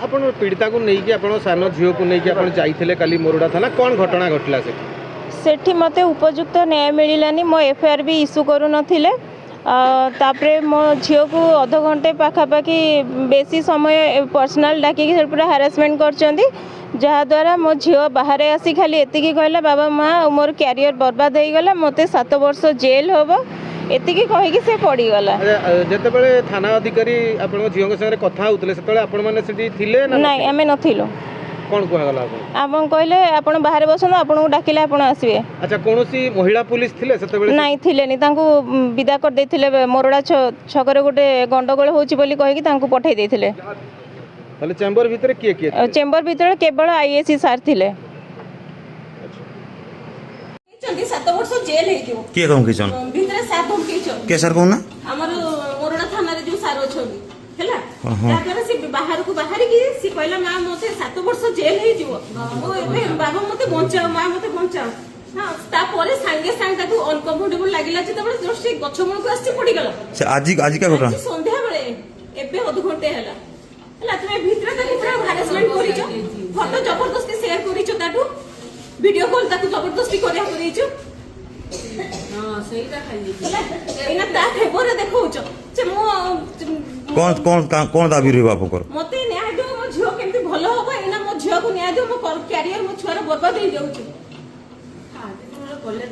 आपण पीड़िता को नहीं कि आपण सान झील को नहीं कि आपण जाइथिले काली मोरडा थाना कौन घटना घटला सेठी मते उपयुक्त न्याय मिलानी मो एफआईआर भी इश्यू करू नथिले तापरे मो झील को अध घंटे पाखापाखि बेसी समय पर्सनल डाकिकी पूरा हारासमेंट करछंदी जहाद्वारा मो झील बाहर आसी खाली एतिकी कहला बाबा माँ मोर कैरियर बर्बाद हो गला मत 7 वर्ष जेल हम एतिकी कहीकि से पड़गला जते बेले थाना अधिकारी आपण झील के संगे कथा होतले सेतले आपण माने सेठी थिले ना नहीं आमे नथिलो कौन कहला आपण कहले आपण बाहर बसन आपण डाकिले आपण आसीबे अच्छा कोनोसी महिला पुलिस थिले सेते बेले नहीं थिले नि तांको विदा कर देथिले मोरडा छकरे गोटे गंडगोल होची बोली कहि कि तांको पठै देथिले ताले चेंबर भीतर किए चेंबर भीतर केवल आईएससी सार थिले 7 वर्ष जेल हे जो के कहूं किचन भीतर सार धम के छ के सर कहू ना हमर मोरडा थाना रे जो सार अछनी हैला ताकर से बाहर को बाहर की से कहला मां मते 7 वर्ष जेल हे जो ओ एबे बाबा मते बंचाओ मां मते बंचाओ हां ता परे संगे संग ताकू अनकंफर्टेबल लागिला जे तबे जस्ट गछ मन को आसी पड़ी गेला से आज का घटना संध्या बेले एबे अध घंटे हैला हैला तुमे भीतर ताकू पूरा हरासमेंट करिचो फोटो जबरदस्ती शेयर करिचो ताटू वीडियो कॉल ताकू जबरदस्ती करिया करिचो हां सहीटा खाली एना ता फेवर देखौचो जे मो कौन दाबी रही आपको मते न्याय दो मो झियो केमती भलो होबो एना मो झियो को न्याय दो मो कैरियर मो छुआर बर्बाद हो जाउछ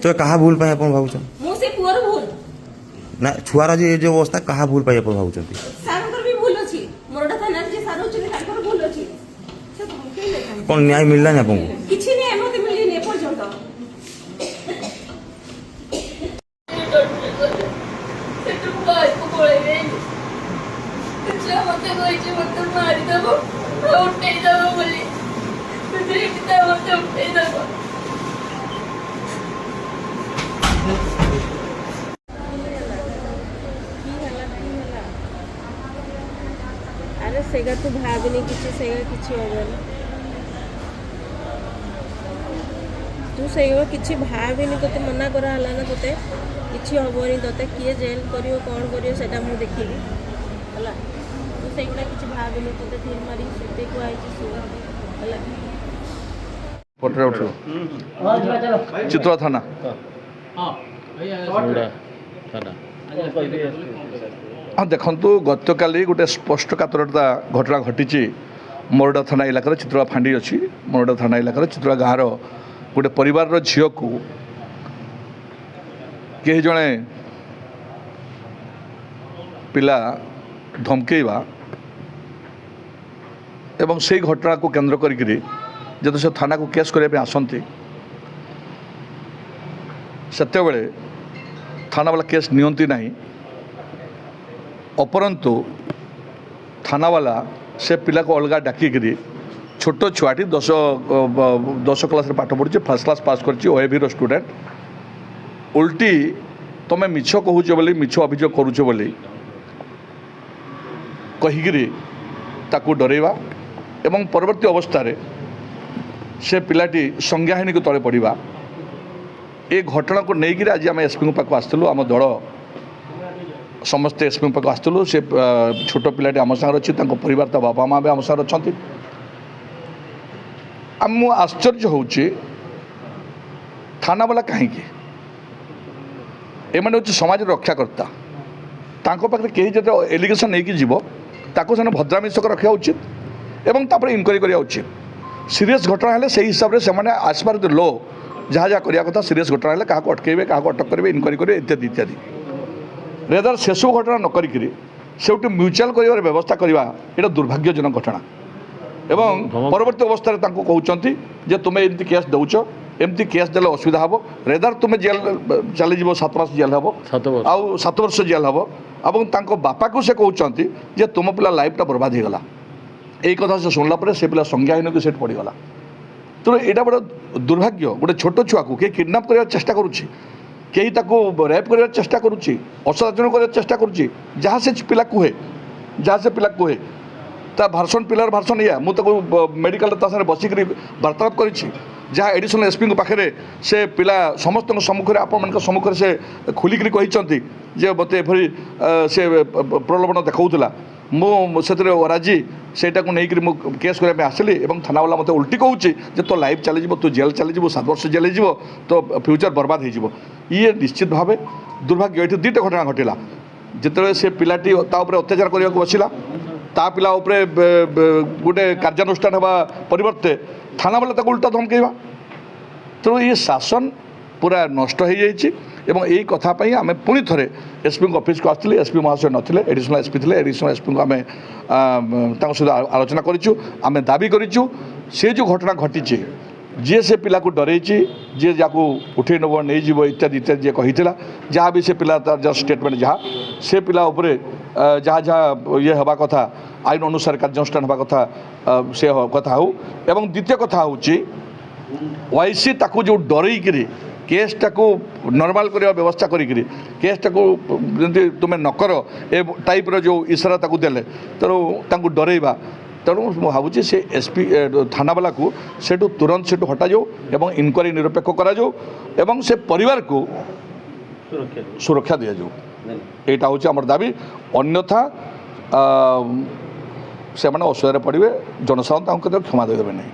तो कहा भूल पाए अपन भावछ मो से पुअर भूल ना छुआरा जे जो अवस्था कहा भूल पाए अपन भावछंती सारंकर भी भूल अछि मोरडा थाना जे सारो छि ताकर भूल अछि से धमकेले कौन न्याय मिलला ना अपन किछि नै एमते मिलि ने पर्यंत अरे सेगा तू भागनी किछि सेगा किछि होबनी तू सेगा किछि भागनी तते मना करा हला ना तते किछि होबनी तते किए जेल करियो कोन करियो सेटा मु देखिबी हला तू सेगुडा किछि भागनी तते फिर मारी सेते को आइछि सु हला पटरे उठो चित्रा थाना हाँ देखु गतकाली गोटे स्पष्टकातरता घटना घटी मोरडा थाना इलाकार चित्रा फांडी अच्छी मोरडा थाना इलाकार चित्रा गाँव गोटे परिवार झील को कई जड़े पिला धमकेवा एवं से घटना को केंद्र करी जब से थाना को केस करने आसती सेतेबेले थाना वाला केस नियंती नहीं अपरंतु थाना वाला से पिला को अलग डाकिकी छोट छुआटी 10 क्लास पाठ पढ़ी फर्स्ट क्लास पास कर ओएबी रो स्टूडेंट उल्टी तुम्हें मिछ कहूच बोली मिछ अभियोग करुच बोली कहीकि ताकू डरेवा एवं परवर्ती अवस्था से पिलाटी संज्ञाहीन को तले पड़ा ए घटना को लेकिन आज आम एसपी पाक आसलु आम दल समस्त एसपी पाक आसलु से छोट पिलाटी आम सागर अच्छी परिवार ता बापा माँ भी आम सागर अच्छा आम आश्चर्य होची थाना वाला कहीं एम समाज रक्षाकर्ता तांको पाखे कहीं जो एलिगेशन नहीं जीव ताको से भद्रामिशक रखा उचित एवं तापर इनक्वारी करा उचित सीरीयस घटना है से हिसाब से एज पार द लॉ जहाँ जहाँ करने कथा सीरीयस घटना है क्या अटकबे क्या अटक करेंगे इनक्वारी करेंगे इत्यादि इत्यादि रेदर से सब घटना न करी से म्यूचुआल कर व्यवस्था करवा यहाँ दुर्भाग्यजनक घटना एवं परवर्ती अवस्था कहते जे तुम्हें एमती केस दौच एमती केस देले असुविधा हम रेदर तुम्हें जेल चली 7 मास जेल हम आउ 7 वर्ष जेल हम और बापा को से कहते जे तुम पिला लाइफटा बर्बाद होगला यही कथा से शुणला से पिला संज्ञाहीन को सेठ पड़गला तो यहाँ बड़ा दुर्भाग्य गोटे छोट छुआ को किए किडनाप कर चेष्टा करुच्ची कहीं रेप कर चेष्टा करुच्ची असदाचरण कर चेष्टा करुच्ची जहाँ से पिला कहे जहाँ से पिला कहे ता भाषण पिलार भाषण या मुझे मेडिकल बसिक वार्तालाप कर जहाँ एडिशनल एसपी पाखे से पिला समस्त सम्मुखें आपण सम्मुखें से खोलिकी कहते जे मत एभरी से प्रलोभन देखा ସେଥିରେ ରାଜି ସେଇଟାକୁ ନେଇକରି ମୁଁ କେସ୍ କରିବା ପାଇଁ ଆସିଲି ଏବଂ ଥାନାବାଲା ମୋତେ ଉଲ୍ଟି କହୁଛି ଯେ ତୋ ଲାଇଫ୍ ଚାଲିଯିବ, ତୁ ଜେଲ୍ ଚାଲିଯିବୁ, 7 ବର୍ଷ ଜେଲ୍ ହେଇଯିବ, ତୋ ଫ୍ୟୁଚର୍ ବର୍ବାଦ ହେଇଯିବ। ଇଏ ନିଶ୍ଚିତ ଭାବେ ଦୁର୍ଭାଗ୍ୟ। ଏଠି ଦୁଇଟା ଘଟଣା ଘଟିଲା। ଯେତେବେଳେ ସେ ପିଲାଟି ତା ଉପରେ ଅତ୍ୟାଚାର କରିବାକୁ ବସିଲା, ତା ପିଲା ଉପରେ ଗୋଟେ କାର୍ଯ୍ୟାନୁଷ୍ଠାନ ହେବା ପରିବର୍ତ୍ତେ ଥାନାବାଲା ତାକୁ ଉଲ୍ଟା ଧମକେଇବା। ତେଣୁ ଏ ଶାସନ ପୁରା ନଷ୍ଟ ହୋଇଯାଇଛି ଏବଂ ଏଇ କଥା ପାଇଁ ଆମେ ପୁଣି ଥରେ ଏସ୍ପିଙ୍କ ଅଫିସକୁ ଆସିଥିଲେ। ଏସ୍ପି ମହାଶୟ ନଥିଲେ, ଏଡ଼ିସନାଲ୍ ଏସ୍ପି ଥିଲେ। ଏଡ଼ିସନାଲ୍ ଏସ୍ପିଙ୍କୁ ଆମେ ତାଙ୍କ ସହିତ ଆଲୋଚନା କରିଛୁ। ଆମେ ଦାବି କରିଛୁ ସେ ଯେଉଁ ଘଟଣା ଘଟିଛି, ଯିଏ ସେ ପିଲାକୁ ଡରେଇଛି, ଯିଏ ଯାହାକୁ ଉଠେଇ ନେବ ନେଇଯିବ ଇତ୍ୟାଦି ଇତ୍ୟାଦି ଯିଏ କହିଥିଲା, ଯାହା ବି ସେ ପିଲା ତାର ଯାହା ଷ୍ଟେଟମେଣ୍ଟ ଯାହା ସେ ପିଲା ଉପରେ ଯାହା ଯାହା ଇଏ ହେବା କଥା ଆଇନ ଅନୁସାରେ କାର୍ଯ୍ୟାନୁଷ୍ଠାନ ହେବା କଥା ସେ କଥା ହେଉ। ଏବଂ ଦ୍ୱିତୀୟ କଥା ହେଉଛି ୱାଇସି ତାକୁ ଯେଉଁ ଡରେଇକିରି କେସ୍ଟାକୁ ନର୍ମାଲ କରିବା ବ୍ୟବସ୍ଥା କରିକିରି କେସ୍ଟାକୁ ଯେମିତି ତୁମେ ନ କର ଏ ଟାଇପ୍ର ଯେଉଁ ଇସାରା ତାକୁ ଦେଲେ, ତେଣୁ ତାଙ୍କୁ ଡରେଇବା। ତେଣୁ ମୁଁ ଭାବୁଛି ସେ ଏସ୍ପି ଥାନାବାଲାକୁ ସେଠୁ ତୁରନ୍ତ ସେଠୁ ହଟାଯାଉ ଏବଂ ଇନକ୍ୱାରି ନିରପେକ୍ଷ କରାଯାଉ ଏବଂ ସେ ପରିବାରକୁ ସୁରକ୍ଷା ଦିଆଯାଉ। ଏଇଟା ହେଉଛି ଆମର ଦାବି। ଅନ୍ୟଥା ସେମାନେ ଅସୁବିଧାରେ ପଡ଼ିବେ, ଜନସାଧାରଣ ତାଙ୍କୁ କେତେବେଳେ କ୍ଷମା ଦେଇଦେବେ ନାହିଁ।